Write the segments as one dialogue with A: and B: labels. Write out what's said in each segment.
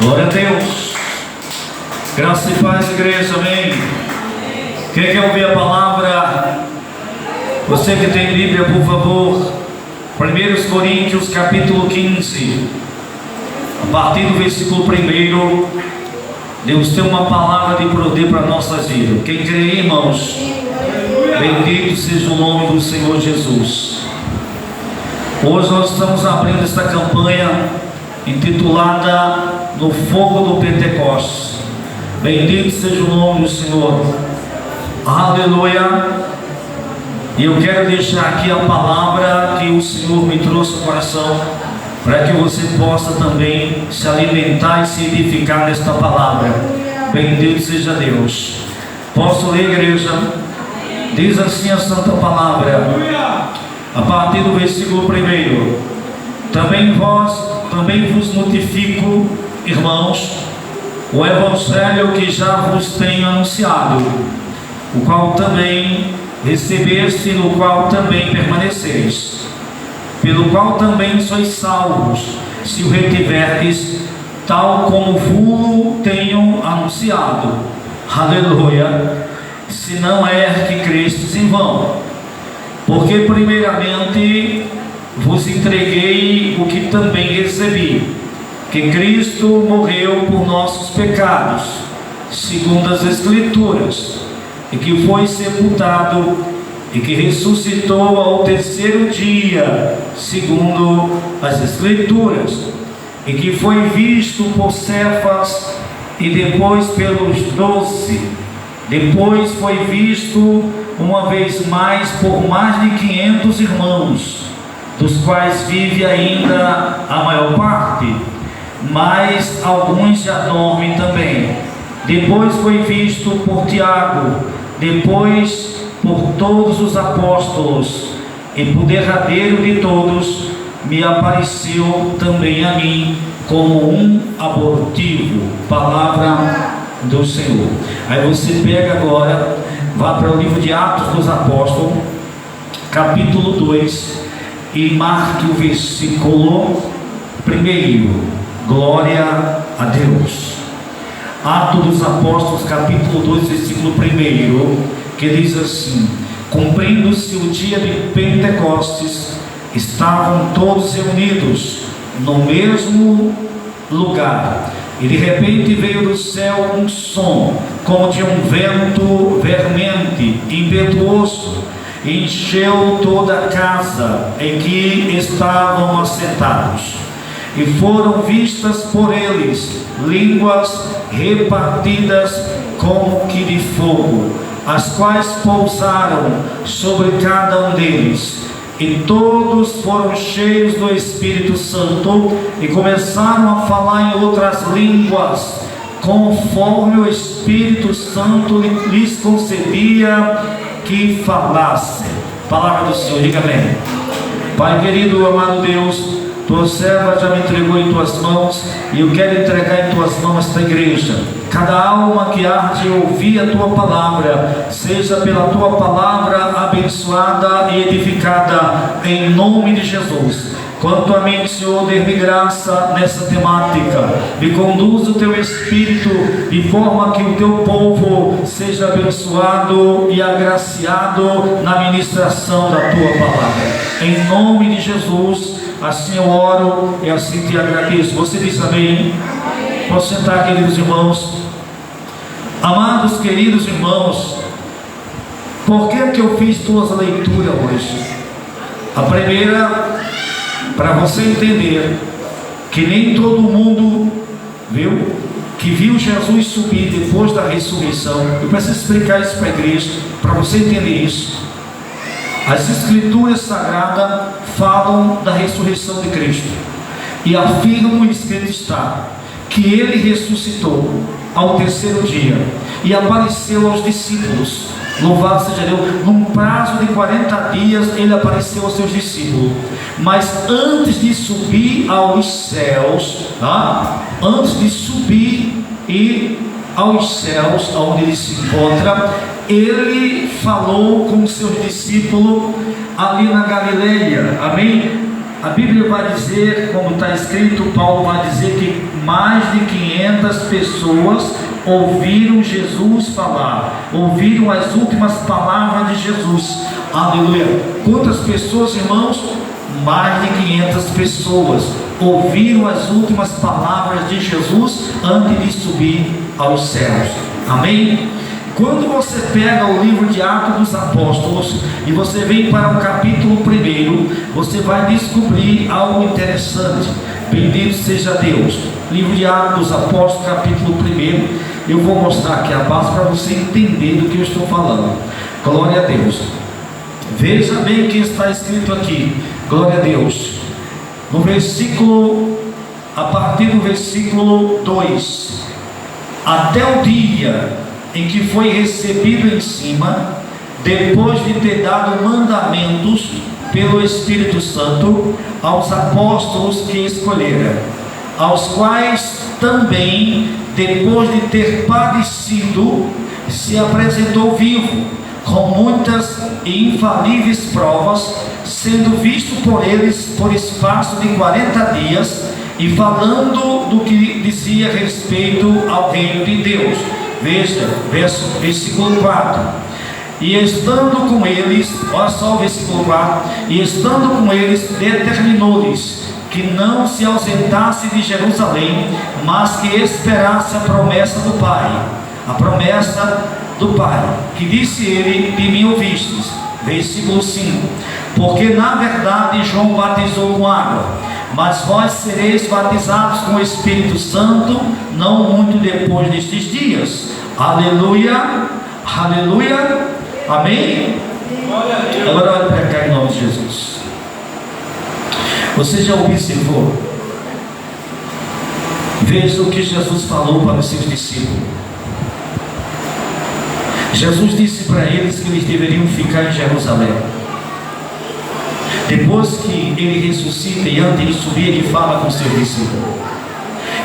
A: Glória a Deus. Graça e paz, igreja, amém. Quem quer ouvir a palavra? Você que tem Bíblia, por favor, 1 Coríntios capítulo 15, a partir do versículo 1. Deus tem uma palavra de poder para nossas vidas. Quem crê, irmãos, bendito seja o nome do Senhor Jesus. Hoje nós estamos abrindo esta campanha intitulada No Fogo do Pentecostes. Bendito seja o nome do Senhor. Aleluia. E eu quero deixar aqui a palavra que o Senhor me trouxe ao coração, para que você possa também se alimentar e se edificar nesta palavra. Bendito seja Deus. Posso ler, igreja? Diz assim a santa palavra, a partir do versículo 1. Também vos notifico, irmãos, o evangelho que já vos tenho anunciado, o qual também recebeste, no qual também permaneceis, pelo qual também sois salvos, se o retiverdes, tal como vos tenho anunciado. Aleluia. Se não é que crestes em vão, porque primeiramente vos entreguei o que também recebi, que Cristo morreu por nossos pecados, segundo as Escrituras, e que foi sepultado, e que ressuscitou ao terceiro dia, segundo as Escrituras, e que foi visto por Cefas, e depois pelos 12. Depois foi visto uma vez mais por mais de 500 irmãos, dos quais vive ainda a maior parte, mas alguns já dormem também. Depois foi visto por Tiago, depois por todos os apóstolos, e por derradeiro de todos me apareceu também a mim como um abortivo. Palavra do Senhor. Aí você pega agora, vá para o livro de Atos dos Apóstolos, capítulo 2, e marque o versículo 1. Glória a Deus. Atos dos Apóstolos, capítulo 2, versículo 1, que diz assim: cumprindo-se o dia de Pentecostes, estavam todos reunidos no mesmo lugar, e de repente veio do céu um som, como de um vento vermente, impetuoso, e encheu toda a casa em que estavam assentados. E foram vistas por eles línguas repartidas como que de fogo, as quais pousaram sobre cada um deles. E todos foram cheios do Espírito Santo e começaram a falar em outras línguas, conforme o Espírito Santo lhes concedia que falassem. Palavra do Senhor, diga amém. Pai querido, amado Deus, tua serva já me entregou em tuas mãos, e eu quero entregar em tuas mãos esta igreja. Cada alma que há de ouvir a tua palavra, seja pela tua palavra abençoada e edificada, em nome de Jesus. Quanto a mim, Senhor, dê-me graça nessa temática, e conduz o teu Espírito de forma que o teu povo seja abençoado e agraciado na ministração da tua palavra. Em nome de Jesus, assim eu oro e assim te agradeço. Você diz amém? Posso sentar, queridos irmãos? Amados, queridos irmãos, por que eu fiz duas leituras hoje? A primeira, para você entender que nem todo mundo viu Jesus subir depois da ressurreição. Eu preciso explicar isso para a igreja, para você entender isso. As Escrituras Sagradas falam da ressurreição de Cristo e afirmam, escrito está, que Ele ressuscitou ao terceiro dia e apareceu aos discípulos. Louvado seja Deus. Num prazo de 40 dias Ele apareceu aos seus discípulos. Mas antes de subir aos céus, antes de subir e aos céus, onde Ele se encontra, Ele falou com os seus discípulos ali na Galileia. Amém? A Bíblia vai dizer, como está escrito, Paulo vai dizer que mais de 500 pessoas ouviram Jesus falar, ouviram as últimas palavras de Jesus. Aleluia! Quantas pessoas, irmãos? Mais de 500 pessoas ouviram as últimas palavras de Jesus antes de subir aos céus. Amém? Quando você pega o livro de Atos dos Apóstolos e você vem para o capítulo 1, você vai descobrir algo interessante. Bendito seja Deus. Livro de Atos dos Apóstolos, capítulo 1. Eu vou mostrar aqui a base para você entender do que eu estou falando. Glória a Deus. Veja bem o que está escrito aqui. Glória a Deus. No versículo, a partir do versículo 2: até o dia em que foi recebido em cima, depois de ter dado mandamentos pelo Espírito Santo aos apóstolos que escolhera, aos quais também, depois de ter padecido, se apresentou vivo, com muitas e infalíveis provas, sendo visto por eles por espaço de 40 dias, e falando do que dizia respeito ao reino de Deus. Veja, versículo 4: e estando com eles, olha só o versículo 4: e estando com eles, determinou-lhes que não se ausentasse de Jerusalém, mas que esperasse a promessa do Pai. A promessa do Pai, que disse ele: de mim ouvistes. Versículo 5: porque na verdade João batizou com água, mas vós sereis batizados com o Espírito Santo não muito depois destes dias. Aleluia, aleluia, amém? Agora olha para cá em nome de Jesus. Você já observou? Veja o que Jesus falou para os seus discípulos. Jesus disse para eles que eles deveriam ficar em Jerusalém. Depois que ele ressuscita e antes de subir, ele fala com seus discípulos.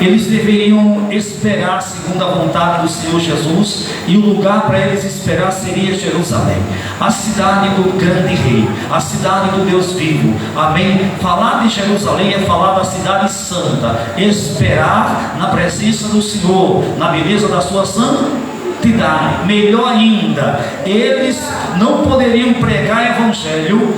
A: Eles deveriam esperar segundo a vontade do Senhor Jesus, e o lugar para eles esperar seria Jerusalém, a cidade do grande rei, a cidade do Deus vivo. Amém? Falar de Jerusalém é falar da cidade santa, esperar na presença do Senhor, na beleza da sua santidade. Melhor ainda, eles não poderiam pregar evangelho,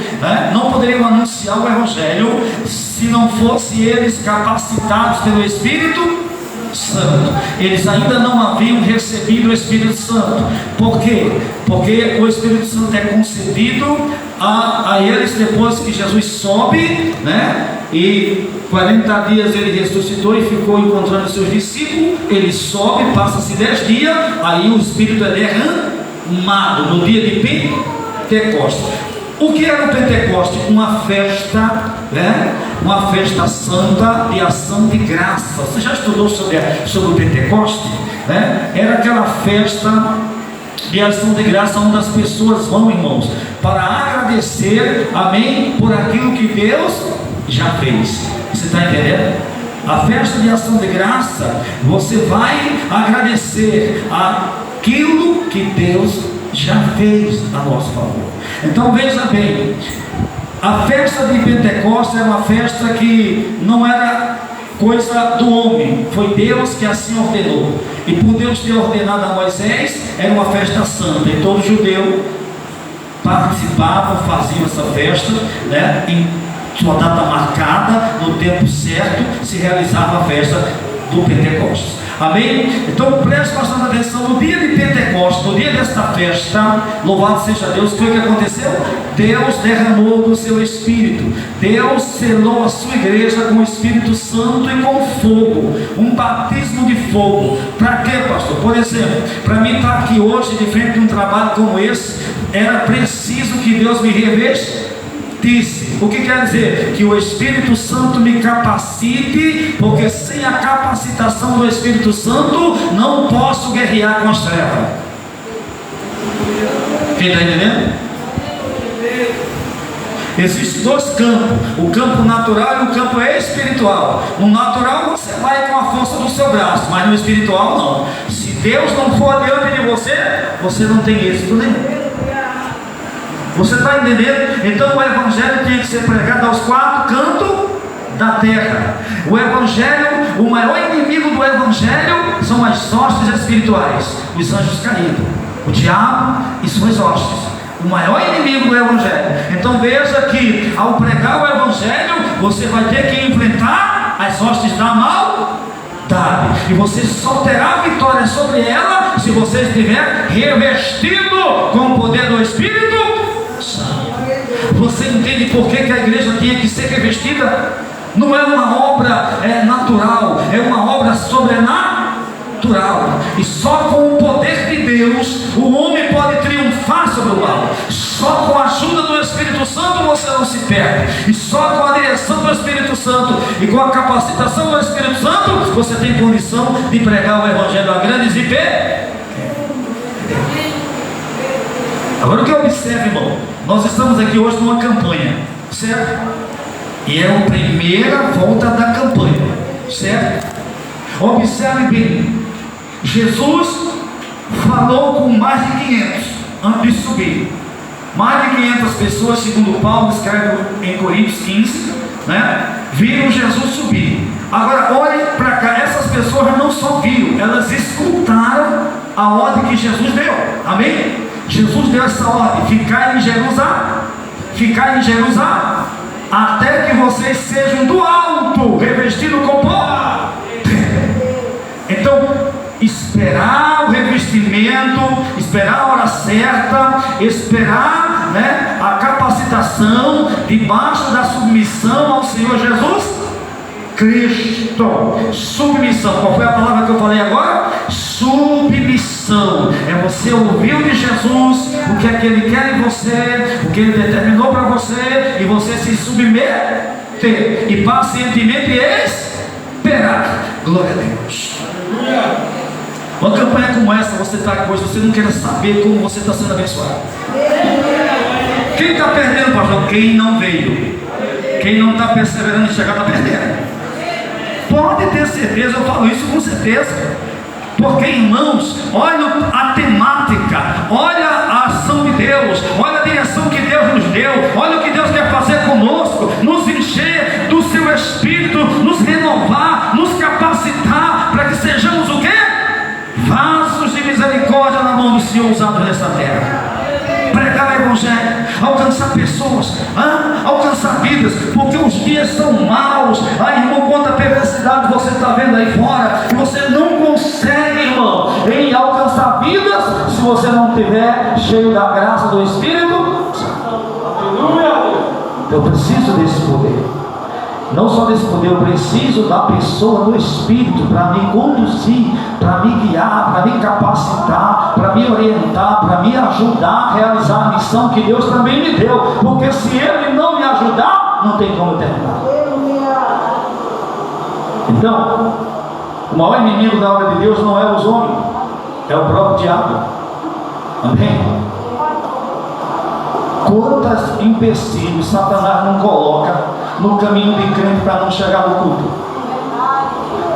A: não poderiam anunciar o evangelho se não fossem eles capacitados pelo Espírito Santo. Eles ainda não haviam recebido o Espírito Santo. Por quê? Porque o Espírito Santo é concedido a eles depois que Jesus sobe, e 40 dias ele ressuscitou e ficou encontrando seus discípulos. Ele sobe, passa-se 10 dias, aí o Espírito é derramado no dia de Pentecostes. O que era o Pentecostes? Uma festa, uma festa santa de ação de graça. Você já estudou sobre o Pentecostes? Era aquela festa de ação de graça onde as pessoas vão, irmãos, para agradecer, amém, por aquilo que Deus já fez. Você está entendendo? A festa de ação de graça, você vai agradecer aquilo que Deus já fez a nosso favor. Então veja bem, a festa de Pentecostes é uma festa que não era coisa do homem, foi Deus que assim ordenou. E por Deus ter ordenado a Moisés, era uma festa santa, e todo judeu participavam, faziam essa festa, em sua data marcada, no tempo certo, se realizava a festa do Pentecostes. Amém? Então preste bastante atenção. No dia de Pentecostes, no dia desta festa, louvado seja Deus, o que aconteceu? Deus derramou do seu Espírito. Deus selou a sua igreja com o Espírito Santo e com fogo, um batismo de fogo. Para quê, pastor? Por exemplo, para mim estar aqui hoje de frente de um trabalho como esse, era preciso que Deus me revestisse. O que quer dizer? Que o Espírito Santo me capacite, porque sem a capacitação do Espírito Santo não posso guerrear com as trevas. Quem está entendendo? Existem dois campos, o campo natural e o campo espiritual. No natural você vai com a força do seu braço, mas no espiritual não. Se Deus não for adiante de você, você não tem êxito nenhum. Você está entendendo? Então o evangelho tinha que ser pregado aos 4 cantos da terra. O Evangelho, o maior inimigo do Evangelho são as hostes espirituais, os anjos caídos, o diabo e suas hostes. O maior inimigo do Evangelho. Então veja que ao pregar o Evangelho, você vai ter que enfrentar as hostes da maldade, e você só terá vitória sobre ela se você estiver revestido com o poder do Espírito Santo. Você entende por que a igreja tinha que ser revestida? Não é uma obra natural, é uma obra sobrenatural. E só com o poder de Deus o homem pode triunfar sobre o mal. Só com a ajuda do Espírito Santo você não se perde. E só com a direção do Espírito Santo e com a capacitação do Espírito Santo você tem condição de pregar o Evangelho a grandes e pequenos. Agora o que eu observo, irmão, nós estamos aqui hoje numa campanha, certo? E é a primeira volta da campanha, certo? Observe bem, Jesus falou com mais de 500 antes de subir. Mais de 500 pessoas, segundo Paulo escreve em Coríntios 15, viram Jesus subir. Agora olhe para cá, essas pessoas não só viram, elas escutaram a ordem que Jesus deu. Amém? Jesus deu essa ordem: ficar em Jerusalém, até que vocês sejam do alto, revestidos com poder. Então, esperar o revestimento, esperar a hora certa, esperar a capacitação, debaixo da submissão ao Senhor Jesus Cristo. Submissão, qual foi a palavra que eu falei agora? Submissão. É você ouvir de Jesus o que é que Ele quer em você, o que Ele determinou para você, e você se submeter e pacientemente esperar. Glória a Deus. Uma campanha como essa, você está aqui hoje, você não quer saber como você está sendo abençoado. Quem está perdendo, pastor? Quem não veio. Quem não está perseverando em chegar está perdendo. Pode ter certeza, eu falo isso com certeza. Porque, irmãos, olha a temática, olha a ação de Deus, olha a direção que Deus nos deu, olha o que Deus quer fazer conosco: nos encher do seu Espírito, nos renovar, nos capacitar para que sejamos o quê? Vasos de misericórdia na mão do Senhor, usados nessa terra. Pregar o Evangelho, alcançar pessoas, alcançar vidas, porque os dias são maus. Irmão, quanta perversidade você está vendo aí fora, e você não consegue, irmão, em alcançar vidas se você não estiver cheio da graça do Espírito. Eu preciso desse poder. Não só desse poder, eu preciso da pessoa do Espírito para me conduzir, para me guiar, para me capacitar, para me orientar, para me ajudar a realizar a missão que Deus também me deu. Porque se Ele não me ajudar, não tem como terminar. Então, o maior inimigo da obra de Deus não é os homens, é o próprio diabo. Amém? Quantas empecilhos Satanás não coloca no caminho de crente para não chegar no culto?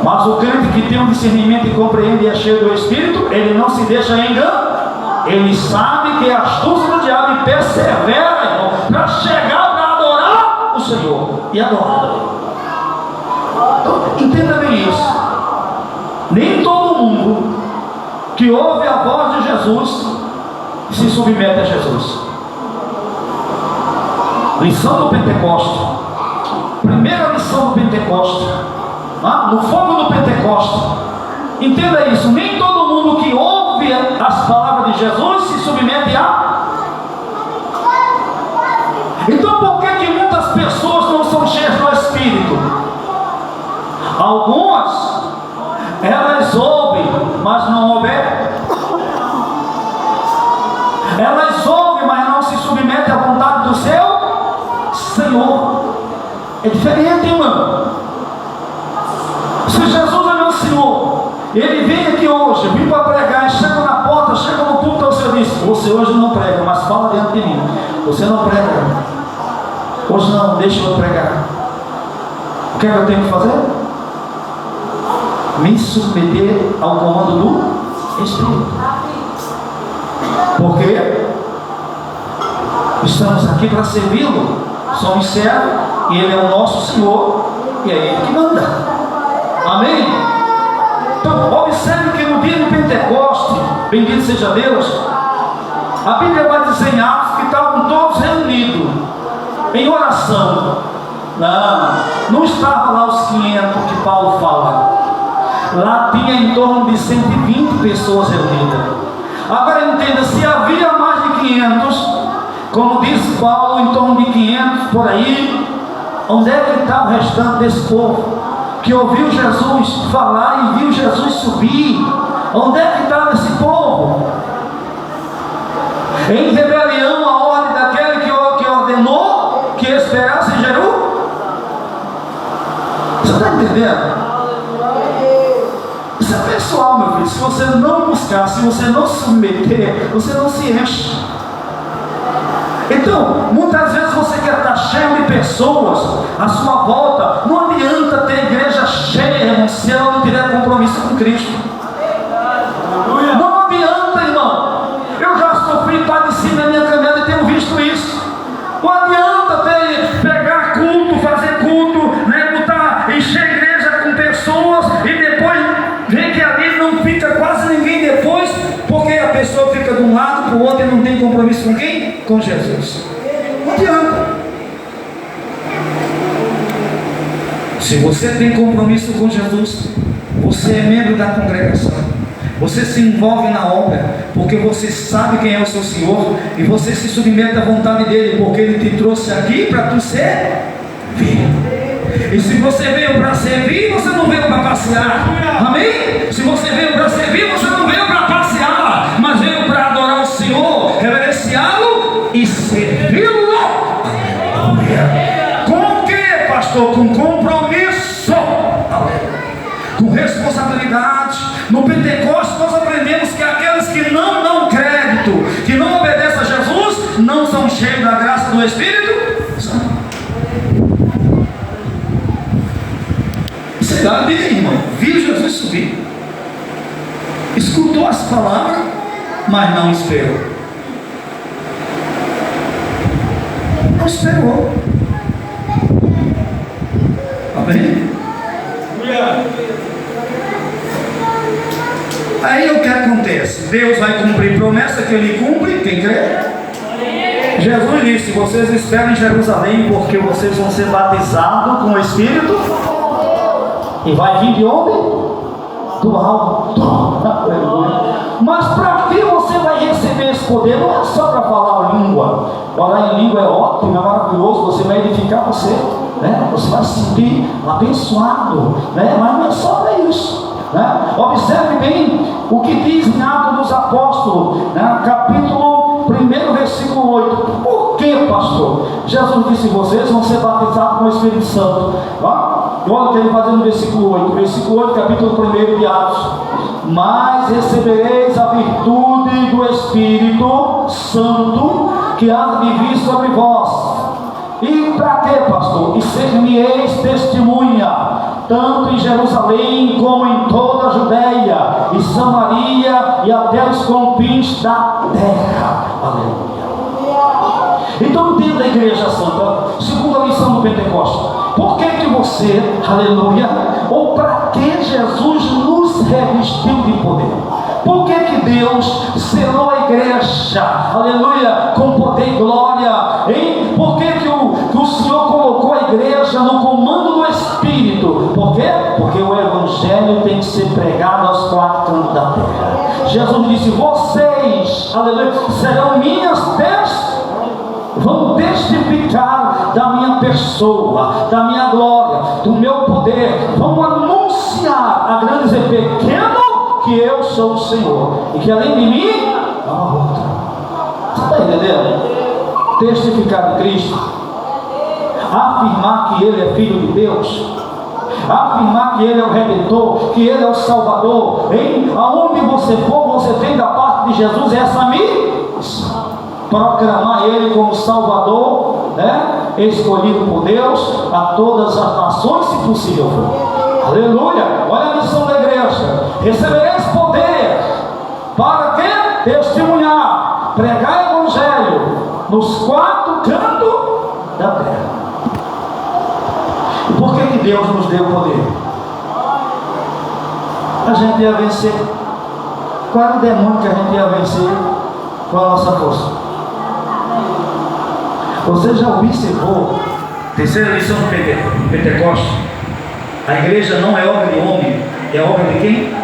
A: Mas o crente que tem um discernimento e compreende e é cheio do Espírito, ele não se deixa enganar. Ele sabe que é astúcia do diabo e persevera para chegar para adorar o Senhor. E adora. Então, entenda bem isso. Nem todo mundo que ouve a voz de Jesus se submete a Jesus. Lição do Pentecostes. Primeira lição do Pentecostes, no fogo do Pentecostes. Entenda isso: nem todo mundo que ouve as palavras de Jesus se submete a. Então por que muitas pessoas não são cheias do Espírito? Algumas, elas ouvem, mas não obedecem. Elas ouvem, mas não se submetem à vontade do seu Senhor. É diferente, irmão. Se Jesus é meu Senhor, Ele vem aqui hoje, vim para pregar, e chega na porta, chega no culto ao Senhor, diz: você hoje não prega, mas fala dentro de mim. Você não prega hoje, não, deixa eu pregar. O que é que eu tenho que fazer? Me submeter ao comando do Espírito. Porque estamos aqui para servi-lo. Somos servos e Ele é o nosso Senhor,
B: e é Ele que manda. Amém? Então, observe que no dia de Pentecoste, bendito seja Deus, a Bíblia vai dizer em Atos que estavam todos reunidos em oração. Não estavam lá os 500 que Paulo fala. Lá tinha em torno de 120 pessoas reunidas. Agora entenda, se havia mais de 500, como disse Paulo, em torno de 500 por aí, onde é que está o restante desse povo que ouviu Jesus falar e viu Jesus subir? Onde é que estava esse povo? Em rebelião à ordem daquele que ordenou que esperasse em Jerusalém? Você está entendendo? Isso é pessoal, meu filho. Se você não buscar, se você não se submeter, você não se enche. Então, muitas vezes você quer estar cheio de pessoas à sua volta. Não adianta ter igreja cheia, irmão, se ela não tiver compromisso com Cristo. Não adianta, irmão. Eu já sofri padecido na minha caminhada e tenho visto isso. Não adianta pegar culto, fazer culto, né, encher a igreja com pessoas e depois ver que ali não fica quase ninguém depois, porque a pessoa fica de um lado para o outro e não tem compromisso com quem? Com Jesus. Não adianta. Se você tem compromisso com Jesus, você é membro da congregação, você se envolve na obra, porque você sabe quem é o seu Senhor, e você se submete à vontade dele, porque ele te trouxe aqui para tu servir. E se você veio para servir, você não veio para passear. Amém? Se você veio para servir, você não veio para passear, mas veio para adorar o Senhor, reverenciá-lo e servi-lo. Com o que, pastor? Com compromisso, com responsabilidade. No Pentecostes nós aprendemos que aqueles que não dão crédito, que não obedecem a Jesus, não são cheios da graça do Espírito Santo. Sei lá, diga aí, irmão, viu Jesus subir, escutou as palavras, mas não esperou. Não esperou. Amém? Aí o que acontece? Deus vai cumprir promessa que Ele cumpre, quem crê? Jesus disse: vocês esperam em Jerusalém, porque vocês vão ser batizados com o Espírito, e vai vir de onde? Do alto. Mas para que você vai receber esse poder? Não é só para falar a língua. Falar em língua é ótimo, é maravilhoso, você vai edificar você, né? Você vai se sentir abençoado, né? Mas não é só para isso, né? Observe bem o que diz em Atos dos Apóstolos, né? Capítulo 1, versículo 8. Por que, pastor? Jesus disse: vocês vão ser batizados com o Espírito Santo. Olha o que ele faz no versículo 8. Versículo 8, capítulo 1 de Atos. Mas recebereis a virtude do Espírito Santo, que há de vir sobre vós. E para quê, pastor? E ser-me-eis testemunha, tanto em Jerusalém como em toda a Judéia e Samaria e até os confins da terra. Aleluia. Então entenda a igreja santa, segunda lição do Pentecostes. Por que você, aleluia, ou para que Jesus nos revestiu de poder? Por que Deus selou a igreja, aleluia, com poder e glória? Hein? Por que o Senhor colocou a igreja no comando do Espírito? Por quê? Porque o Evangelho tem que ser pregado aos quatro cantos da terra. Jesus disse: vocês, aleluia, serão minhas testemunhas, vão testificar da minha pessoa, da minha glória, do meu poder, vão anunciar a grandes e pequenos que eu sou o Senhor, e que além de mim há outro. Você está entendendo? Testificar de Cristo, afirmar que Ele é Filho de Deus, afirmar que Ele é o Redentor, que Ele é o Salvador, hein? Aonde você for, você tem da parte de Jesus essa missão. Proclamar Ele como Salvador, né? Escolhido por Deus a todas as nações, se possível. Aleluia! Olha a missão da igreja: recebereis poder para que? Testemunhar, pregar o Evangelho nos quatro cantos da terra. E por que Deus nos deu poder, a gente ia vencer. Qual era o demônio que a gente ia vencer com a nossa força? Você já observou? Terceira lição do Pentecostes: a igreja não é obra de homem, é obra de quem?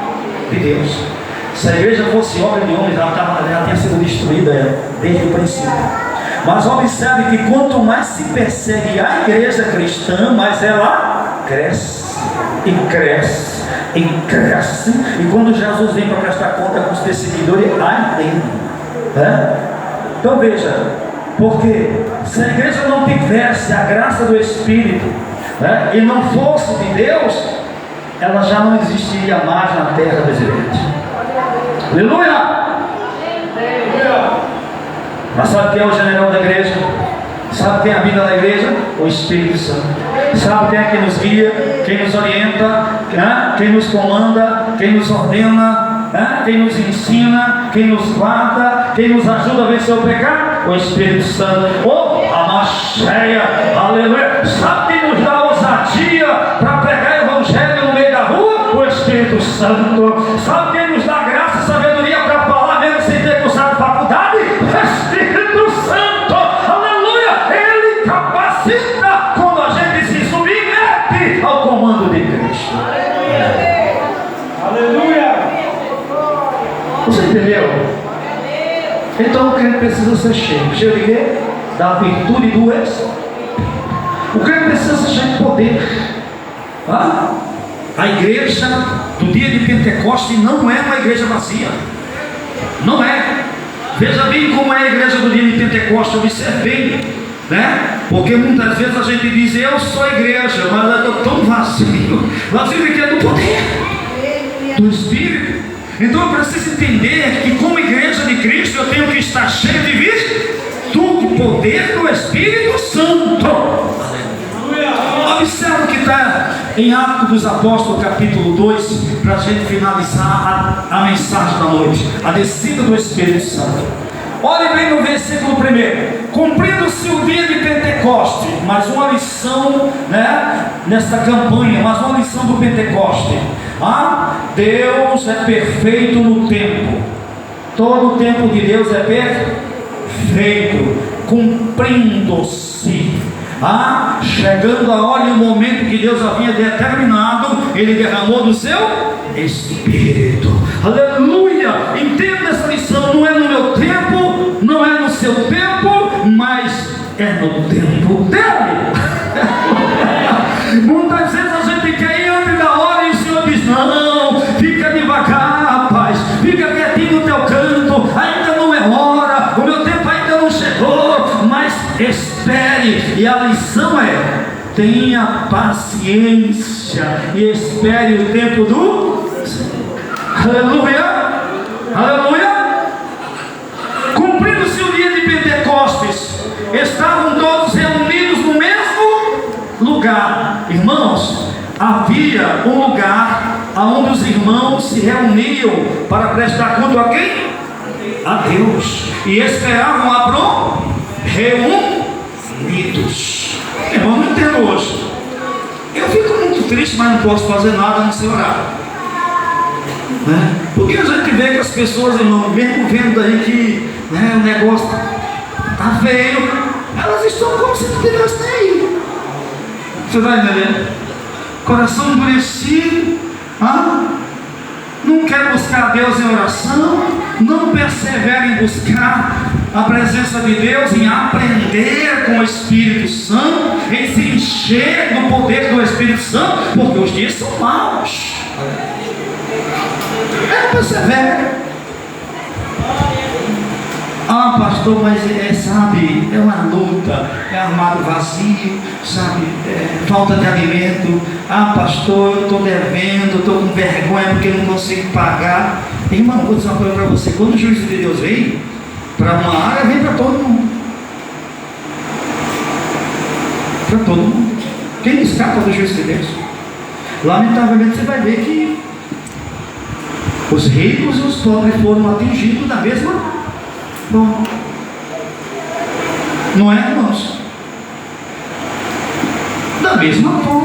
B: De Deus. Se a igreja fosse obra de homens, ela tinha sido destruída desde o princípio. Mas observe que quanto mais se persegue a igreja cristã, mais ela cresce e cresce e cresce. E quando Jesus vem para prestar conta com os perseguidores, ai dele, né? Então veja, porque se a igreja não tivesse a graça do Espírito, né, e não fosse de Deus, ela já não existiria mais na terra dos viventes. Aleluia! Mas sabe quem é o general da igreja? Sabe quem é a vida da igreja? O Espírito Santo. Sabe quem é que nos guia, quem nos orienta, né? Quem nos comanda, quem nos ordena, né? Quem nos ensina, quem nos guarda, quem nos ajuda a vencer o pecado? O Espírito Santo. Oh, a macheia, aleluia. Sabe quem nos dá ousadia para pregar o evangelho no meio da rua? O Espírito Santo. Sabe quem nos dá graça e sabedoria para falar mesmo sem ter cursado faculdade? O Espírito Santo, aleluia. Ele capacita quando a gente se submete ao comando de Cristo. Aleluia. Você entendeu? Então o crente precisa ser cheio. Cheio de quê? Da virtude do Espírito. O crente precisa ser cheio de poder. A igreja do dia de Pentecostes não é uma igreja vazia. Não é. Veja bem como é a igreja do dia de Pentecostes. Observe bem, né? Porque muitas vezes a gente diz: eu sou a igreja, mas eu estou tão vazio. Vazio de quê? Do poder do Espírito. Então eu preciso entender que como igreja de Cristo eu tenho que estar cheio de virtude, do poder do Espírito Santo. Observe o que está em Atos dos Apóstolos capítulo 2, para a gente finalizar a mensagem da noite, a descida do Espírito Santo. Olhe bem no versículo 1: cumprindo-se o dia de Pentecoste. Mais uma lição, né, nesta campanha, mais uma lição do Pentecoste. Deus é perfeito no tempo. Todo o tempo de Deus é perfeito, cumprindo-se. Chegando a hora e o momento que Deus havia determinado, Ele derramou do seu Espírito. Aleluia! Entenda essa lição. Não é no meu tempo, não é no seu tempo, mas é no tempo dele. Muitas vezes a gente quer ir antes da hora e o Senhor diz: não, fica devagar, rapaz, fica quietinho no teu canto, ainda não é hora, o meu tempo ainda não chegou, mas espere. E a lição é: tenha paciência e espere o tempo do aleluia, aleluia. Cumprindo-se o dia de Pentecostes, estavam todos reunidos no mesmo lugar. Irmãos, havia um lugar onde os irmãos se reuniam para prestar culto a quem? A Deus. E esperavam a reunidos. Irmão, não entendo hoje. Eu fico muito triste, mas não posso fazer nada a não ser orar, né? Porque a gente vê que as pessoas, irmão, mesmo vendo aí que, né, o negócio está feio, elas estão como se não tivessem aí. Você vai entender? Coração endurecido, não quer buscar a Deus em oração, não persevera em buscar a presença de Deus, em aprender com o Espírito Santo, em se encher do poder do Espírito Santo, porque os dias são maus. Persevera. Pastor, mas sabe, é uma luta, é armário vazio, sabe, falta de alimento. Pastor, eu estou devendo, estou com vergonha porque não consigo pagar. Irmão, vou dizer uma coisa para você: quando o juízo de Deus vem para uma área, vem para todo mundo. Para todo mundo. Quem escapa do juízo de Deus? Lamentavelmente você vai ver que os ricos e os pobres foram atingidos da mesma forma. Não é, irmãos? Da mesma forma.